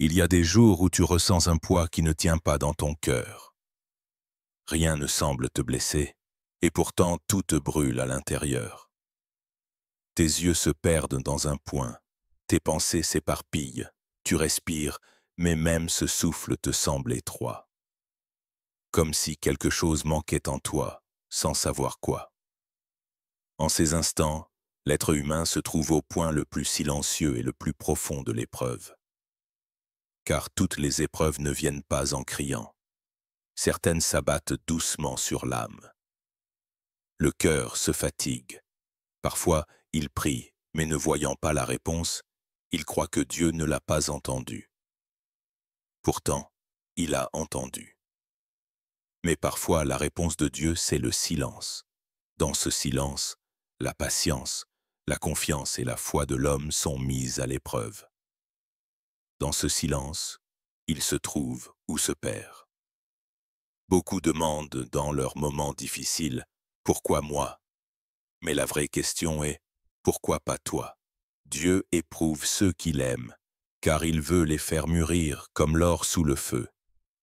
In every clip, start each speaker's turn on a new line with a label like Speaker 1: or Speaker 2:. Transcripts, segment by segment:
Speaker 1: Il y a des jours où tu ressens un poids qui ne tient pas dans ton cœur. Rien ne semble te blesser, et pourtant tout te brûle à l'intérieur. Tes yeux se perdent dans un point, tes pensées s'éparpillent, tu respires, mais même ce souffle te semble étroit. Comme si quelque chose manquait en toi, sans savoir quoi. En ces instants, l'être humain se trouve au point le plus silencieux et le plus profond de l'épreuve. Car toutes les épreuves ne viennent pas en criant. Certaines s'abattent doucement sur l'âme. Le cœur se fatigue. Parfois, il prie, mais ne voyant pas la réponse, il croit que Dieu ne l'a pas entendu. Pourtant, il a entendu. Mais parfois, la réponse de Dieu, c'est le silence. Dans ce silence, la patience, la confiance et la foi de l'homme sont mises à l'épreuve. Dans ce silence, il se trouve ou se perd. Beaucoup demandent dans leurs moments difficiles « Pourquoi moi ?» Mais la vraie question est « Pourquoi pas toi ?» Dieu éprouve ceux qu'il aime, car il veut les faire mûrir comme l'or sous le feu.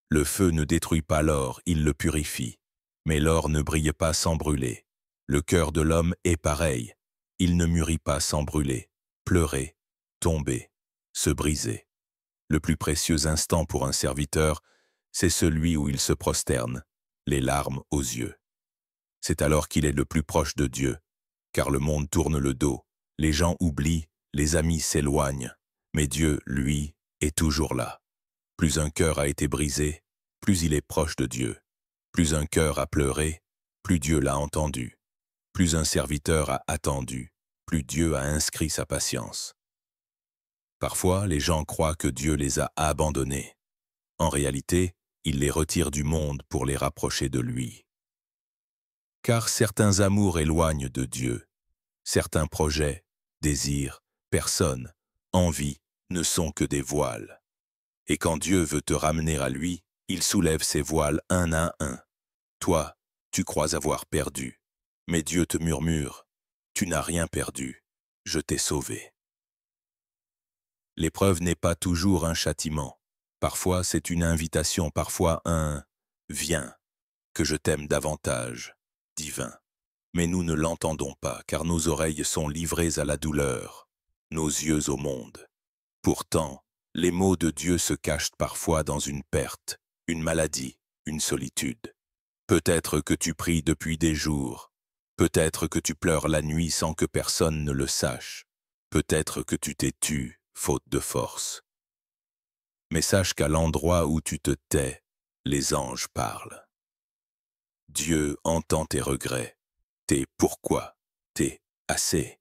Speaker 1: Le feu ne détruit pas l'or, il le purifie. Mais l'or ne brille pas sans brûler. Le cœur de l'homme est pareil. Il ne mûrit pas sans brûler, pleurer, tomber, se briser. Le plus précieux instant pour un serviteur, c'est celui où il se prosterne, les larmes aux yeux. C'est alors qu'il est le plus proche de Dieu, car le monde tourne le dos, les gens oublient, les amis s'éloignent, mais Dieu, lui, est toujours là. Plus un cœur a été brisé, plus il est proche de Dieu. Plus un cœur a pleuré, plus Dieu l'a entendu. Plus un serviteur a attendu, plus Dieu a inscrit sa patience. Parfois, les gens croient que Dieu les a abandonnés. En réalité, il les retire du monde pour les rapprocher de lui. Car certains amours éloignent de Dieu. Certains projets, désirs, personnes, envies ne sont que des voiles. Et quand Dieu veut te ramener à lui, il soulève ses voiles un à un. Toi, tu crois avoir perdu, mais Dieu te murmure, « Tu n'as rien perdu, je t'ai sauvé. » L'épreuve n'est pas toujours un châtiment. Parfois, c'est une invitation, parfois un « Viens, que je t'aime davantage » divin. Mais nous ne l'entendons pas, car nos oreilles sont livrées à la douleur, nos yeux au monde. Pourtant, les mots de Dieu se cachent parfois dans une perte, une maladie, une solitude. Peut-être que tu pries depuis des jours. Peut-être que tu pleures la nuit sans que personne ne le sache. Peut-être que tu t'es tu, faute de force. Mais sache qu'à l'endroit où tu te tais, les anges parlent. Dieu entend tes regrets, tes pourquoi, tes assez.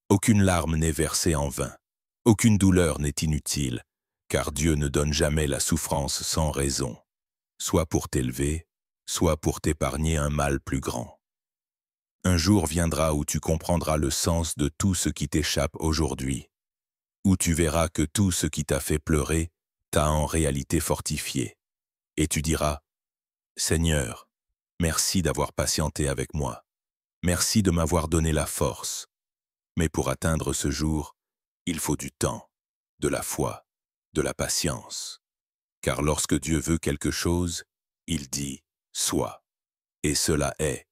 Speaker 1: Aucune larme n'est versée en vain, aucune douleur n'est inutile, car Dieu ne donne jamais la souffrance sans raison, soit pour t'élever, soit pour t'épargner un mal plus grand. Un jour viendra où tu comprendras le sens de tout ce qui t'échappe aujourd'hui, où tu verras que tout ce qui t'a fait pleurer t'a en réalité fortifié, et tu diras « Seigneur, merci d'avoir patienté avec moi, merci de m'avoir donné la force. » Mais pour atteindre ce jour, il faut du temps, de la foi, de la patience. Car lorsque Dieu veut quelque chose, il dit « Sois ». Et cela est,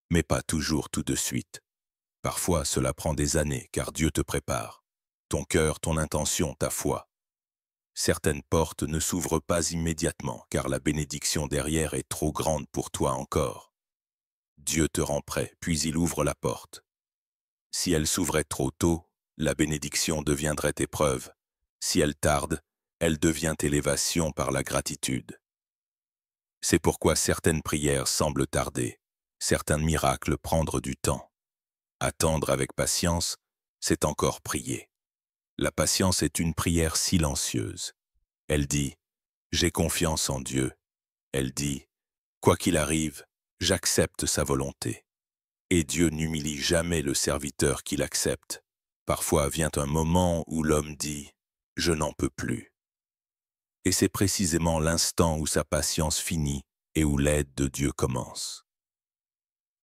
Speaker 1: mais pas toujours tout de suite. Parfois, cela prend des années, car Dieu te prépare. Ton cœur, ton intention, ta foi. Certaines portes ne s'ouvrent pas immédiatement, car la bénédiction derrière est trop grande pour toi encore. Dieu te rend prêt, puis il ouvre la porte. Si elle s'ouvrait trop tôt, la bénédiction deviendrait épreuve. Si elle tarde, elle devient élévation par la gratitude. C'est pourquoi certaines prières semblent tarder, certains miracles prendre du temps. Attendre avec patience, c'est encore prier. La patience est une prière silencieuse. Elle dit « J'ai confiance en Dieu ». Elle dit « Quoi qu'il arrive, j'accepte sa volonté ». Et Dieu n'humilie jamais le serviteur qui l'accepte. Parfois vient un moment où l'homme dit « Je n'en peux plus ». Et c'est précisément l'instant où sa patience finit et où l'aide de Dieu commence.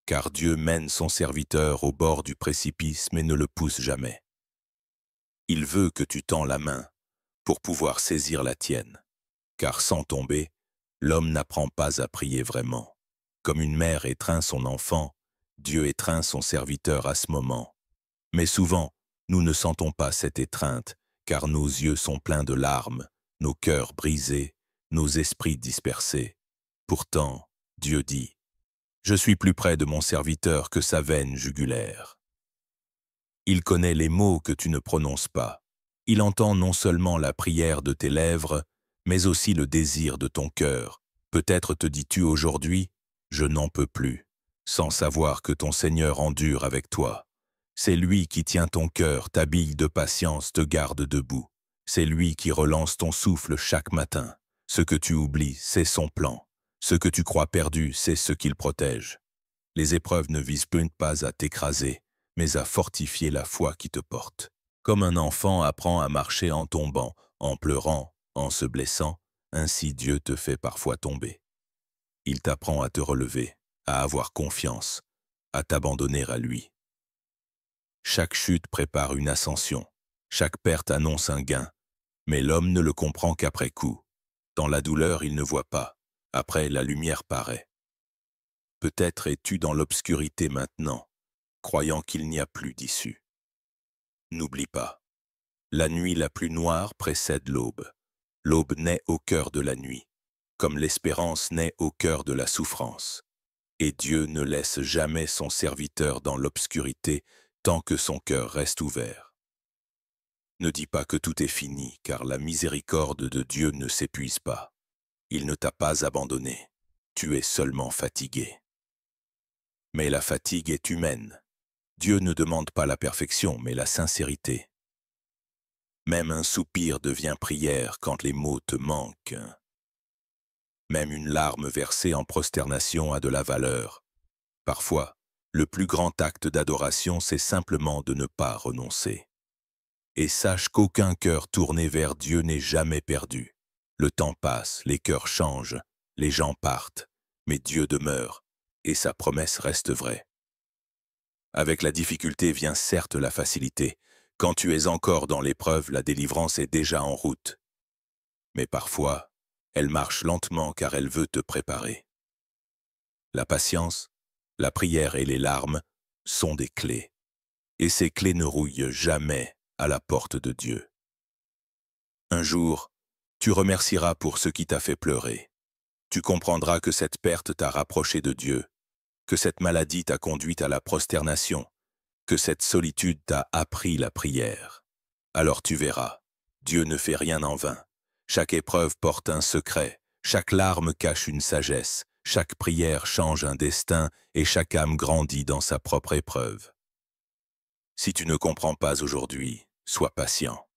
Speaker 1: Car Dieu mène son serviteur au bord du précipice mais ne le pousse jamais. Il veut que tu tends la main, pour pouvoir saisir la tienne. Car sans tomber, l'homme n'apprend pas à prier vraiment. Comme une mère étreint son enfant, Dieu étreint son serviteur à ce moment. Mais souvent, nous ne sentons pas cette étreinte, car nos yeux sont pleins de larmes, nos cœurs brisés, nos esprits dispersés. Pourtant, Dieu dit, « Je suis plus près de mon serviteur que sa veine jugulaire. » Il connaît les mots que tu ne prononces pas. Il entend non seulement la prière de tes lèvres, mais aussi le désir de ton cœur. Peut-être te dis-tu aujourd'hui, « Je n'en peux plus », sans savoir que ton Seigneur endure avec toi. C'est lui qui tient ton cœur, t'habille de patience, te garde debout. C'est lui qui relance ton souffle chaque matin. Ce que tu oublies, c'est son plan. Ce que tu crois perdu, c'est ce qu'il protège. Les épreuves ne visent pas à t'écraser, mais à fortifier la foi qui te porte. Comme un enfant apprend à marcher en tombant, en pleurant, en se blessant, ainsi Dieu te fait parfois tomber. Il t'apprend à te relever, à avoir confiance, à t'abandonner à lui. Chaque chute prépare une ascension, chaque perte annonce un gain, mais l'homme ne le comprend qu'après coup. Dans la douleur, il ne voit pas, après la lumière paraît. Peut-être es-tu dans l'obscurité maintenant, croyant qu'il n'y a plus d'issue. N'oublie pas, la nuit la plus noire précède l'aube. L'aube naît au cœur de la nuit, comme l'espérance naît au cœur de la souffrance. Et Dieu ne laisse jamais son serviteur dans l'obscurité tant que son cœur reste ouvert. Ne dis pas que tout est fini, car la miséricorde de Dieu ne s'épuise pas. Il ne t'a pas abandonné, tu es seulement fatigué. Mais la fatigue est humaine. Dieu ne demande pas la perfection, mais la sincérité. Même un soupir devient prière quand les mots te manquent. Même une larme versée en prosternation a de la valeur. Parfois, le plus grand acte d'adoration, c'est simplement de ne pas renoncer. Et sache qu'aucun cœur tourné vers Dieu n'est jamais perdu. Le temps passe, les cœurs changent, les gens partent, mais Dieu demeure, et sa promesse reste vraie. Avec la difficulté vient certes la facilité. Quand tu es encore dans l'épreuve, la délivrance est déjà en route. Mais parfois, elle marche lentement car elle veut te préparer. La patience, la prière et les larmes sont des clés. Et ces clés ne rouillent jamais à la porte de Dieu. Un jour, tu remercieras pour ce qui t'a fait pleurer. Tu comprendras que cette perte t'a rapproché de Dieu, que cette maladie t'a conduite à la prosternation, que cette solitude t'a appris la prière. Alors tu verras, Dieu ne fait rien en vain. Chaque épreuve porte un secret, chaque larme cache une sagesse, chaque prière change un destin et chaque âme grandit dans sa propre épreuve. Si tu ne comprends pas aujourd'hui, sois patient.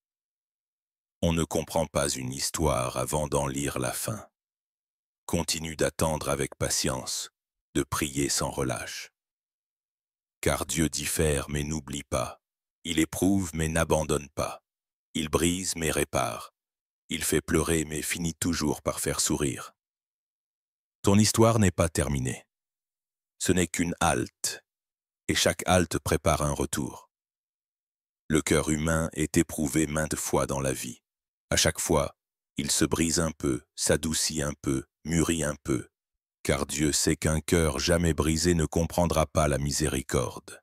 Speaker 1: On ne comprend pas une histoire avant d'en lire la fin. Continue d'attendre avec patience, de prier sans relâche. Car Dieu diffère mais n'oublie pas. Il éprouve mais n'abandonne pas. Il brise mais répare. Il fait pleurer mais finit toujours par faire sourire. Ton histoire n'est pas terminée. Ce n'est qu'une halte, et chaque halte prépare un retour. Le cœur humain est éprouvé maintes fois dans la vie. À chaque fois, il se brise un peu, s'adoucit un peu, mûrit un peu, car Dieu sait qu'un cœur jamais brisé ne comprendra pas la miséricorde.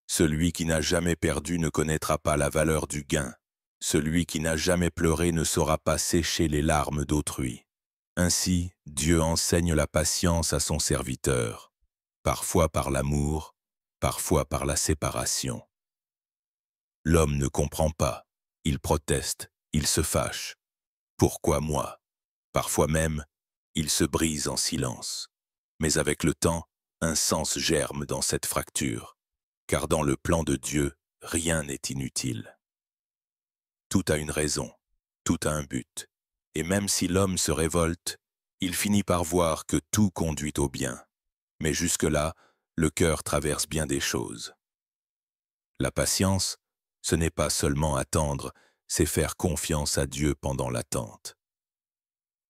Speaker 1: Celui qui n'a jamais perdu ne connaîtra pas la valeur du gain. Celui qui n'a jamais pleuré ne saura pas sécher les larmes d'autrui. Ainsi, Dieu enseigne la patience à son serviteur, parfois par l'amour, parfois par la séparation. L'homme ne comprend pas, il proteste, il se fâche. Pourquoi moi? Parfois même, il se brise en silence. Mais avec le temps, un sens germe dans cette fracture, car dans le plan de Dieu, rien n'est inutile. Tout a une raison, tout a un but, et même si l'homme se révolte, il finit par voir que tout conduit au bien. Mais jusque-là, le cœur traverse bien des choses. La patience, ce n'est pas seulement attendre, c'est faire confiance à Dieu pendant l'attente.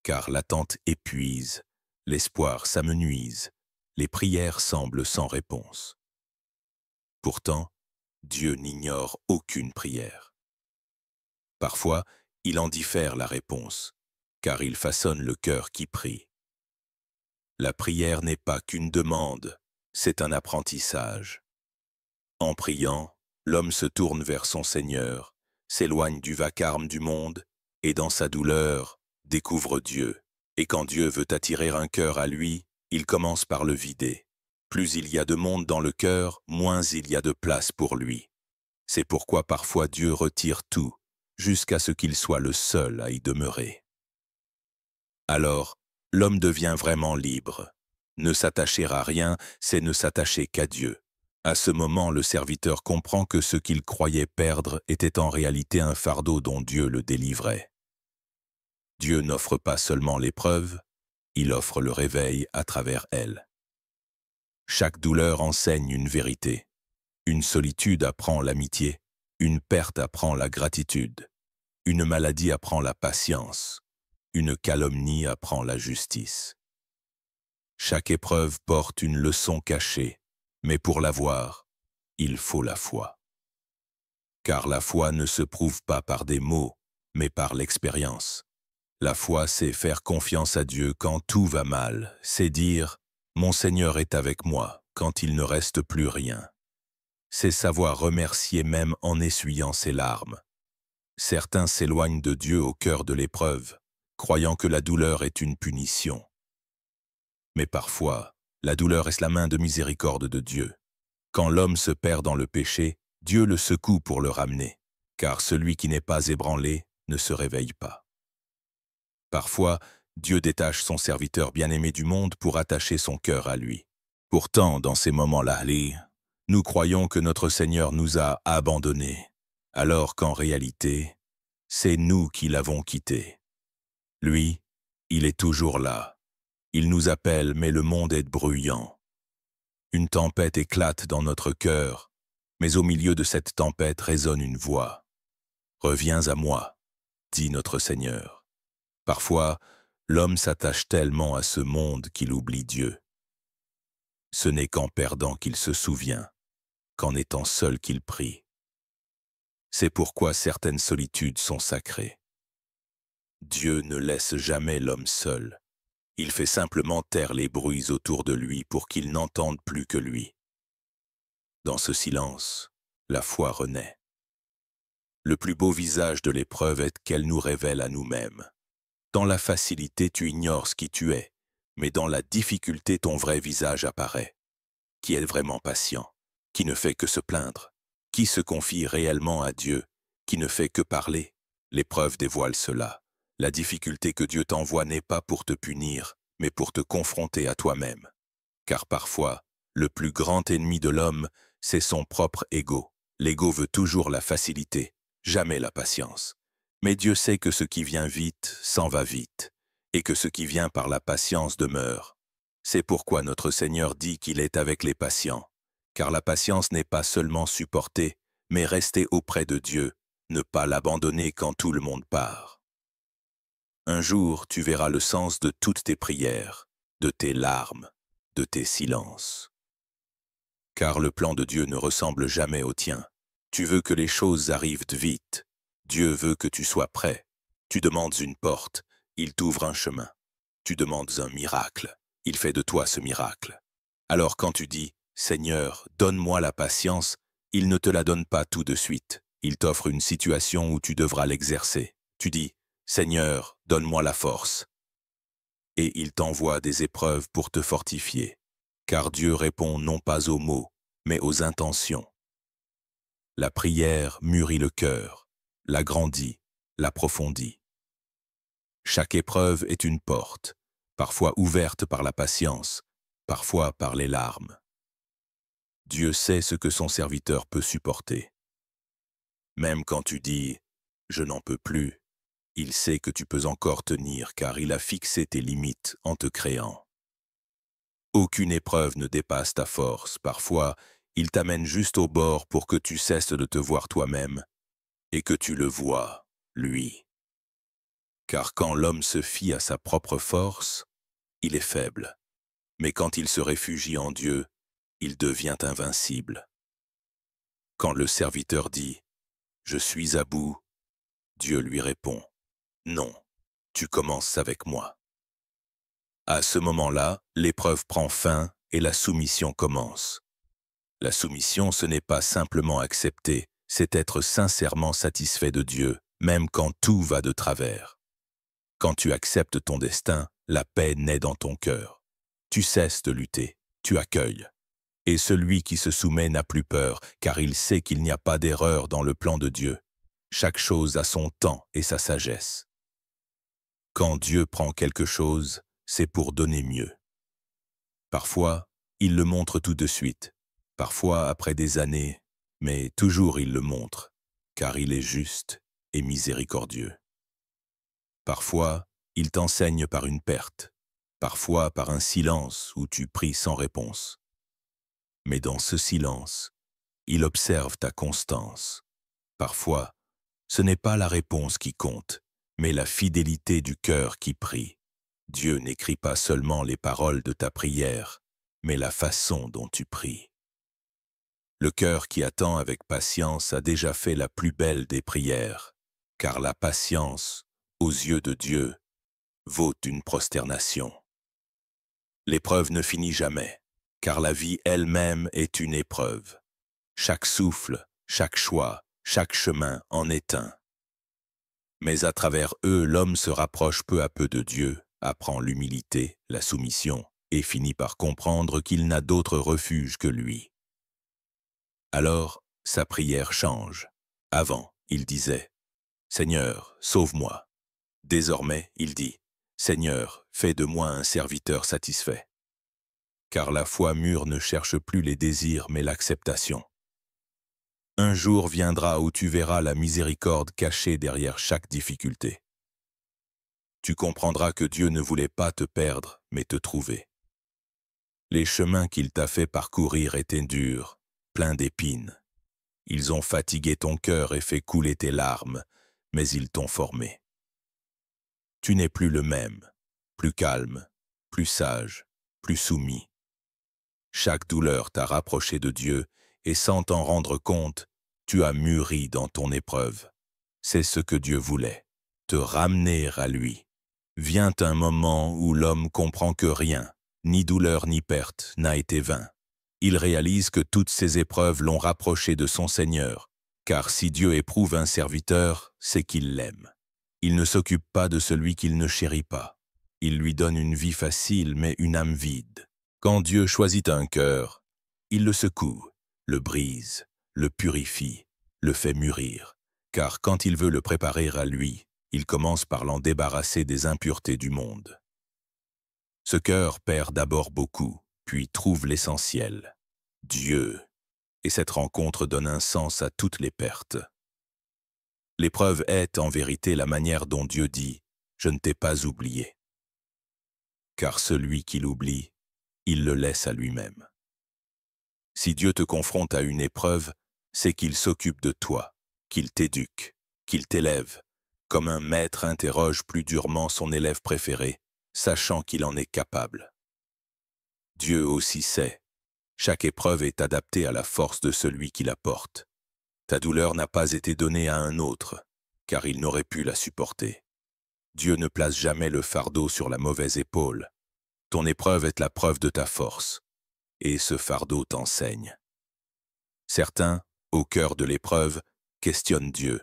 Speaker 1: Car l'attente épuise, l'espoir s'amenuise, les prières semblent sans réponse. Pourtant, Dieu n'ignore aucune prière. Parfois, il en diffère la réponse, car il façonne le cœur qui prie. La prière n'est pas qu'une demande, c'est un apprentissage. En priant, l'homme se tourne vers son Seigneur, s'éloigne du vacarme du monde, et dans sa douleur, découvre Dieu. Et quand Dieu veut attirer un cœur à lui, il commence par le vider. Plus il y a de monde dans le cœur, moins il y a de place pour lui. C'est pourquoi parfois Dieu retire tout, jusqu'à ce qu'il soit le seul à y demeurer. Alors, l'homme devient vraiment libre. Ne s'attacher à rien, c'est ne s'attacher qu'à Dieu. À ce moment, le serviteur comprend que ce qu'il croyait perdre était en réalité un fardeau dont Dieu le délivrait. Dieu n'offre pas seulement l'épreuve, il offre le réveil à travers elle. Chaque douleur enseigne une vérité. Une solitude apprend l'amitié, une perte apprend la gratitude, une maladie apprend la patience, une calomnie apprend la justice. Chaque épreuve porte une leçon cachée, mais pour l'avoir, il faut la foi. Car la foi ne se prouve pas par des mots, mais par l'expérience. La foi, c'est faire confiance à Dieu quand tout va mal, c'est dire « Mon Seigneur est avec moi » quand il ne reste plus rien. C'est savoir remercier même en essuyant ses larmes. Certains s'éloignent de Dieu au cœur de l'épreuve, croyant que la douleur est une punition. Mais parfois, la douleur est la main de miséricorde de Dieu. Quand l'homme se perd dans le péché, Dieu le secoue pour le ramener, car celui qui n'est pas ébranlé ne se réveille pas. Parfois, Dieu détache son serviteur bien-aimé du monde pour attacher son cœur à lui. Pourtant, dans ces moments-là, nous croyons que notre Seigneur nous a abandonnés, alors qu'en réalité, c'est nous qui l'avons quitté. Lui, il est toujours là. Il nous appelle, mais le monde est bruyant. Une tempête éclate dans notre cœur, mais au milieu de cette tempête résonne une voix. « Reviens à moi », dit notre Seigneur. Parfois, l'homme s'attache tellement à ce monde qu'il oublie Dieu. Ce n'est qu'en perdant qu'il se souvient, qu'en étant seul qu'il prie. C'est pourquoi certaines solitudes sont sacrées. Dieu ne laisse jamais l'homme seul. Il fait simplement taire les bruits autour de lui pour qu'il n'entende plus que lui. Dans ce silence, la foi renaît. Le plus beau visage de l'épreuve est qu'elle nous révèle à nous-mêmes. Dans la facilité, tu ignores ce qui tu es, mais dans la difficulté, ton vrai visage apparaît. Qui est vraiment patient, qui ne fait que se plaindre, qui se confie réellement à Dieu, qui ne fait que parler. L'épreuve dévoile cela. La difficulté que Dieu t'envoie n'est pas pour te punir, mais pour te confronter à toi-même. Car parfois, le plus grand ennemi de l'homme, c'est son propre ego. L'ego veut toujours la facilité, jamais la patience. Mais Dieu sait que ce qui vient vite s'en va vite, et que ce qui vient par la patience demeure. C'est pourquoi notre Seigneur dit qu'il est avec les patients, car la patience n'est pas seulement supporter, mais rester auprès de Dieu, ne pas l'abandonner quand tout le monde part. Un jour, tu verras le sens de toutes tes prières, de tes larmes, de tes silences. Car le plan de Dieu ne ressemble jamais au tien. Tu veux que les choses arrivent vite. Dieu veut que tu sois prêt. Tu demandes une porte, il t'ouvre un chemin. Tu demandes un miracle, il fait de toi ce miracle. Alors quand tu dis « Seigneur, donne-moi la patience », il ne te la donne pas tout de suite. Il t'offre une situation où tu devras l'exercer. Tu dis « Seigneur, donne-moi la force ». Et il t'envoie des épreuves pour te fortifier. Car Dieu répond non pas aux mots, mais aux intentions. La prière mûrit le cœur, l'agrandit, l'approfondit. Chaque épreuve est une porte, parfois ouverte par la patience, parfois par les larmes. Dieu sait ce que son serviteur peut supporter. Même quand tu dis « je n'en peux plus », il sait que tu peux encore tenir car il a fixé tes limites en te créant. Aucune épreuve ne dépasse ta force. Parfois, il t'amène juste au bord pour que tu cesses de te voir toi-même et que tu le vois, lui. Car quand l'homme se fie à sa propre force, il est faible. Mais quand il se réfugie en Dieu, il devient invincible. Quand le serviteur dit « Je suis à bout », Dieu lui répond Non, tu commences avec moi. À ce moment-là, l'épreuve prend fin et la soumission commence. La soumission, ce n'est pas simplement accepter, c'est être sincèrement satisfait de Dieu, même quand tout va de travers. Quand tu acceptes ton destin, la paix naît dans ton cœur. Tu cesses de lutter, tu accueilles. Et celui qui se soumet n'a plus peur, car il sait qu'il n'y a pas d'erreur dans le plan de Dieu. Chaque chose a son temps et sa sagesse. Quand Dieu prend quelque chose, c'est pour donner mieux. Parfois, il le montre tout de suite, parfois après des années, mais toujours il le montre, car il est juste et miséricordieux. Parfois, il t'enseigne par une perte, parfois par un silence où tu pries sans réponse. Mais dans ce silence, il observe ta constance. Parfois, ce n'est pas la réponse qui compte, mais la fidélité du cœur qui prie. Dieu n'écrit pas seulement les paroles de ta prière, mais la façon dont tu pries. Le cœur qui attend avec patience a déjà fait la plus belle des prières, car la patience, aux yeux de Dieu, vaut une prosternation. L'épreuve ne finit jamais, car la vie elle-même est une épreuve. Chaque souffle, chaque choix, chaque chemin en est un. Mais à travers eux, l'homme se rapproche peu à peu de Dieu, apprend l'humilité, la soumission, et finit par comprendre qu'il n'a d'autre refuge que lui. Alors, sa prière change. Avant, il disait « Seigneur, sauve-moi ». Désormais, il dit « Seigneur, fais de moi un serviteur satisfait ». Car la foi mûre ne cherche plus les désirs mais l'acceptation. Un jour viendra où tu verras la miséricorde cachée derrière chaque difficulté. Tu comprendras que Dieu ne voulait pas te perdre, mais te trouver. Les chemins qu'il t'a fait parcourir étaient durs, pleins d'épines. Ils ont fatigué ton cœur et fait couler tes larmes, mais ils t'ont formé. Tu n'es plus le même, plus calme, plus sage, plus soumis. Chaque douleur t'a rapproché de Dieu et sans t'en rendre compte, tu as mûri dans ton épreuve. C'est ce que Dieu voulait, te ramener à lui. Vient un moment où l'homme comprend que rien, ni douleur ni perte, n'a été vain. Il réalise que toutes ces épreuves l'ont rapproché de son Seigneur, car si Dieu éprouve un serviteur, c'est qu'il l'aime. Il ne s'occupe pas de celui qu'il ne chérit pas. Il lui donne une vie facile, mais une âme vide. Quand Dieu choisit un cœur, il le secoue, le brise, le purifie, le fait mûrir, car quand il veut le préparer à lui, il commence par l'en débarrasser des impuretés du monde. Ce cœur perd d'abord beaucoup, puis trouve l'essentiel, Dieu, et cette rencontre donne un sens à toutes les pertes. L'épreuve est, en vérité, la manière dont Dieu dit « Je ne t'ai pas oublié ». Car celui qui l'oublie, il le laisse à lui-même. Si Dieu te confronte à une épreuve, c'est qu'il s'occupe de toi, qu'il t'éduque, qu'il t'élève, comme un maître interroge plus durement son élève préféré, sachant qu'il en est capable. Dieu aussi sait, chaque épreuve est adaptée à la force de celui qui la porte. Ta douleur n'a pas été donnée à un autre, car il n'aurait pu la supporter. Dieu ne place jamais le fardeau sur la mauvaise épaule. Ton épreuve est la preuve de ta force, et ce fardeau t'enseigne. Certains, au cœur de l'épreuve, questionnent Dieu.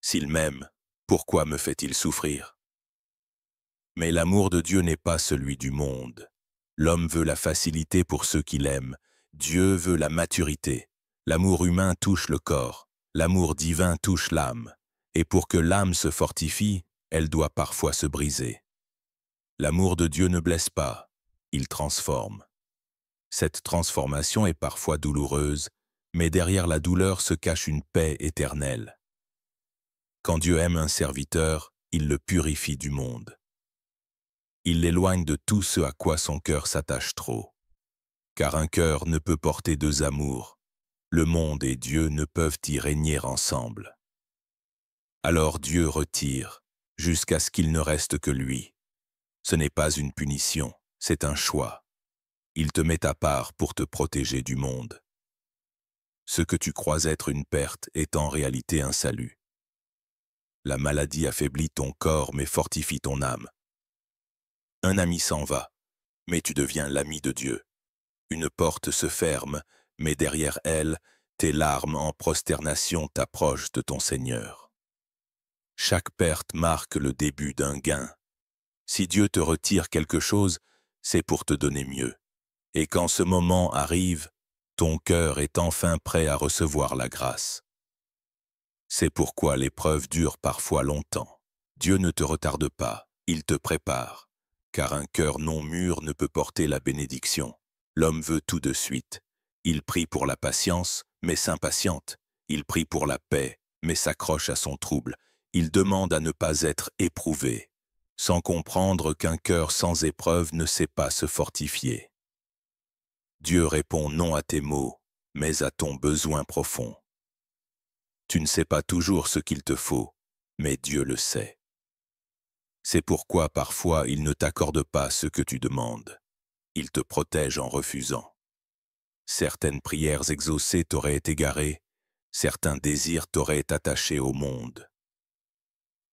Speaker 1: S'il m'aime, pourquoi me fait-il souffrir? Mais l'amour de Dieu n'est pas celui du monde. L'homme veut la facilité pour ceux qui l'aiment. Dieu veut la maturité. L'amour humain touche le corps. L'amour divin touche l'âme. Et pour que l'âme se fortifie, elle doit parfois se briser. L'amour de Dieu ne blesse pas, il transforme. Cette transformation est parfois douloureuse, mais derrière la douleur se cache une paix éternelle. Quand Dieu aime un serviteur, il le purifie du monde. Il l'éloigne de tout ce à quoi son cœur s'attache trop. Car un cœur ne peut porter deux amours. Le monde et Dieu ne peuvent y régner ensemble. Alors Dieu retire, jusqu'à ce qu'il ne reste que lui. Ce n'est pas une punition, c'est un choix. Il te met à part pour te protéger du monde. Ce que tu crois être une perte est en réalité un salut. La maladie affaiblit ton corps mais fortifie ton âme. Un ami s'en va, mais tu deviens l'ami de Dieu. Une porte se ferme, mais derrière elle, tes larmes en prosternation t'approchent de ton Seigneur. Chaque perte marque le début d'un gain. Si Dieu te retire quelque chose, c'est pour te donner mieux. Et quand ce moment arrive, ton cœur est enfin prêt à recevoir la grâce. C'est pourquoi l'épreuve dure parfois longtemps. Dieu ne te retarde pas, il te prépare, car un cœur non mûr ne peut porter la bénédiction. L'homme veut tout de suite. Il prie pour la patience, mais s'impatiente. Il prie pour la paix, mais s'accroche à son trouble. Il demande à ne pas être éprouvé, sans comprendre qu'un cœur sans épreuve ne sait pas se fortifier. Dieu répond non à tes mots, mais à ton besoin profond. Tu ne sais pas toujours ce qu'il te faut, mais Dieu le sait. C'est pourquoi parfois il ne t'accorde pas ce que tu demandes. Il te protège en refusant. Certaines prières exaucées t'auraient égaré, certains désirs t'auraient attaché au monde.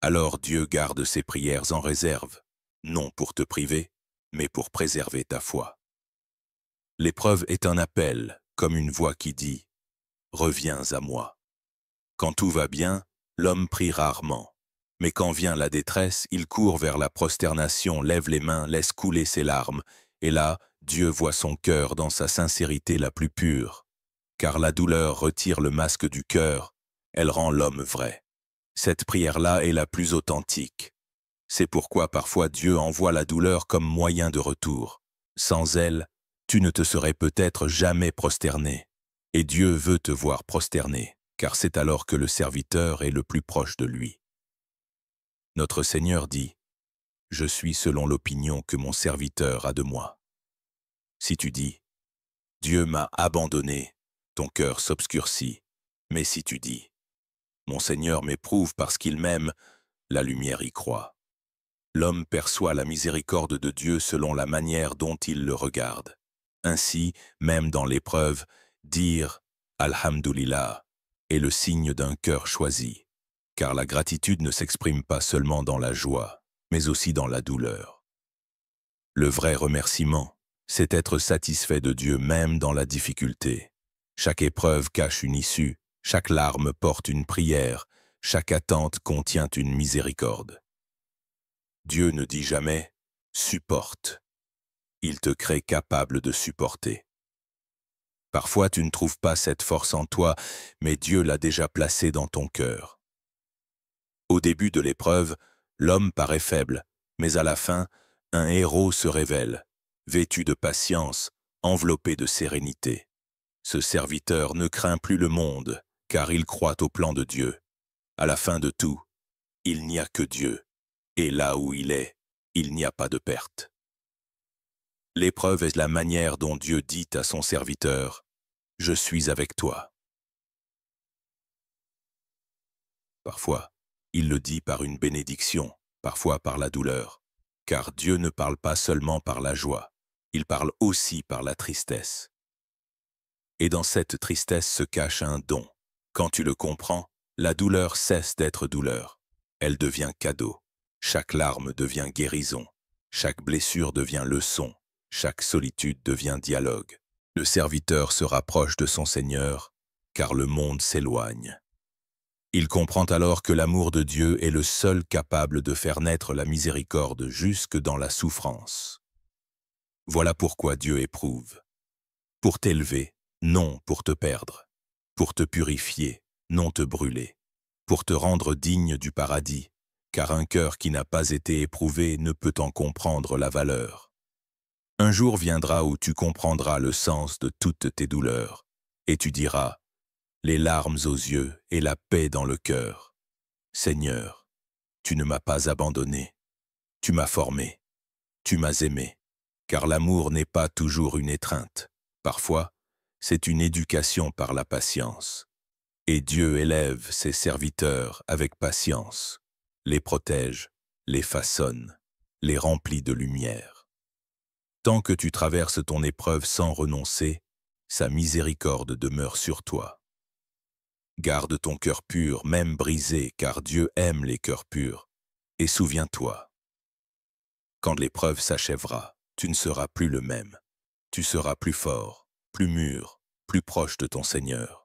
Speaker 1: Alors Dieu garde ses prières en réserve, non pour te priver, mais pour préserver ta foi. L'épreuve est un appel, comme une voix qui dit « Reviens à moi ». Quand tout va bien, l'homme prie rarement. Mais quand vient la détresse, il court vers la prosternation, lève les mains, laisse couler ses larmes. Et là, Dieu voit son cœur dans sa sincérité la plus pure. Car la douleur retire le masque du cœur, elle rend l'homme vrai. Cette prière-là est la plus authentique. C'est pourquoi parfois Dieu envoie la douleur comme moyen de retour. Sans elle, tu ne te serais peut-être jamais prosterné. Et Dieu veut te voir prosterné, car c'est alors que le serviteur est le plus proche de lui. Notre Seigneur dit « Je suis selon l'opinion que mon serviteur a de moi ». Si tu dis « Dieu m'a abandonné », ton cœur s'obscurcit. Mais si tu dis « Mon Seigneur m'éprouve parce qu'il m'aime », la lumière y croit. L'homme perçoit la miséricorde de Dieu selon la manière dont il le regarde. Ainsi, même dans l'épreuve, dire « Alhamdulillah » est le signe d'un cœur choisi, car la gratitude ne s'exprime pas seulement dans la joie, mais aussi dans la douleur. Le vrai remerciement, c'est être satisfait de Dieu même dans la difficulté. Chaque épreuve cache une issue, chaque larme porte une prière, chaque attente contient une miséricorde. Dieu ne dit jamais « supporte ». Il te crée capable de supporter. Parfois, tu ne trouves pas cette force en toi, mais Dieu l'a déjà placée dans ton cœur. Au début de l'épreuve, l'homme paraît faible, mais à la fin, un héros se révèle, vêtu de patience, enveloppé de sérénité. Ce serviteur ne craint plus le monde, car il croit au plan de Dieu. À la fin de tout, il n'y a que Dieu, et là où il est, il n'y a pas de perte. L'épreuve est la manière dont Dieu dit à son serviteur « Je suis avec toi ». Parfois, il le dit par une bénédiction, parfois par la douleur, car Dieu ne parle pas seulement par la joie, il parle aussi par la tristesse. Et dans cette tristesse se cache un don. Quand tu le comprends, la douleur cesse d'être douleur. Elle devient cadeau. Chaque larme devient guérison. Chaque blessure devient leçon. Chaque solitude devient dialogue. Le serviteur se rapproche de son Seigneur, car le monde s'éloigne. Il comprend alors que l'amour de Dieu est le seul capable de faire naître la miséricorde jusque dans la souffrance. Voilà pourquoi Dieu éprouve. Pour t'élever, non pour te perdre. Pour te purifier, non te brûler. Pour te rendre digne du paradis, car un cœur qui n'a pas été éprouvé ne peut en comprendre la valeur. Un jour viendra où tu comprendras le sens de toutes tes douleurs, et tu diras « les larmes aux yeux et la paix dans le cœur. Seigneur, tu ne m'as pas abandonné, tu m'as formé, tu m'as aimé, car l'amour n'est pas toujours une étreinte. Parfois, c'est une éducation par la patience. Et Dieu élève ses serviteurs avec patience, les protège, les façonne, les remplit de lumière. Tant que tu traverses ton épreuve sans renoncer, sa miséricorde demeure sur toi. Garde ton cœur pur, même brisé, car Dieu aime les cœurs purs. Et souviens-toi, quand l'épreuve s'achèvera, tu ne seras plus le même. Tu seras plus fort, plus mûr, plus proche de ton Seigneur.